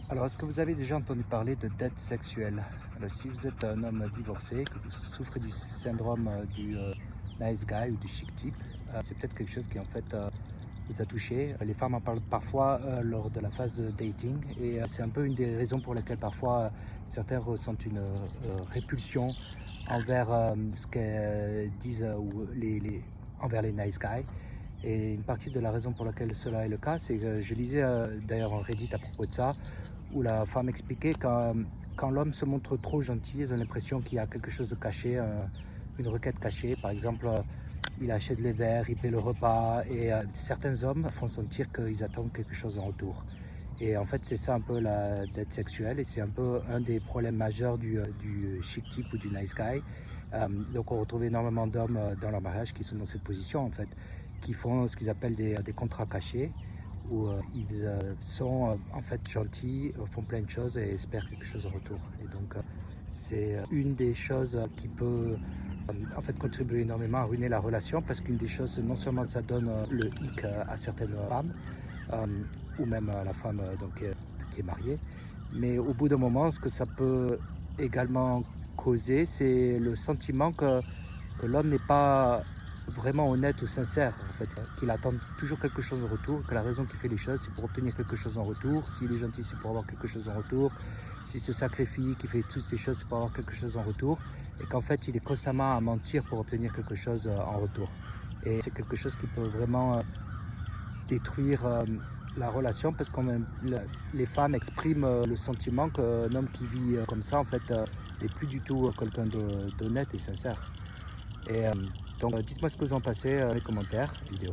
Alors, est-ce que vous avez déjà entendu parler de dette sexuelle? Alors, si vous êtes un homme divorcé, que vous souffrez du syndrome du nice guy ou du chic type, c'est peut-être quelque chose qui en fait vous a touché. Les femmes en parlent parfois lors de la phase de dating et c'est un peu une des raisons pour lesquelles parfois certains ressentent une répulsion envers ce qu'elles disent envers les nice guys. Et une partie de la raison pour laquelle cela est le cas, c'est que je lisais d'ailleurs un Reddit à propos de ça, où la femme expliquait quand l'homme se montre trop gentil, ils ont l'impression qu'il y a quelque chose de caché, une requête cachée. Par exemple, il achète les verres, il paie le repas, et certains hommes font sentir qu'ils attendent quelque chose en retour. Et en fait, c'est ça un peu la dette sexuelle, et c'est un peu un des problèmes majeurs du chic type ou du nice guy. Donc on retrouve énormément d'hommes dans leur mariage qui sont dans cette position en fait, qui font ce qu'ils appellent des contrats cachés, où ils sont en fait gentils, font plein de choses et espèrent quelque chose en retour. Et donc c'est une des choses qui peut en fait contribuer énormément à ruiner la relation, parce qu'une des choses, non seulement ça donne le hic à certaines femmes, euh, ou même à la femme qui est mariée, mais au bout d'un moment, ce que ça peut également causer, c'est le sentiment que l'homme n'est pas vraiment honnête ou sincère, en fait, qu'il attend toujours quelque chose en retour, que la raison qu'il fait les choses, c'est pour obtenir quelque chose en retour. S'il est gentil, c'est pour avoir quelque chose en retour. S'il se sacrifie, qu'il fait toutes ces choses, c'est pour avoir quelque chose en retour. Et qu'en fait, il est constamment à mentir pour obtenir quelque chose en retour. Et c'est quelque chose qui peut vraiment détruire la relation, parce que les femmes expriment le sentiment qu'un homme qui vit comme ça, en fait, n'est plus du tout quelqu'un d'honnête et sincère. Et donc, dites-moi ce que vous en pensez dans les commentaires vidéo.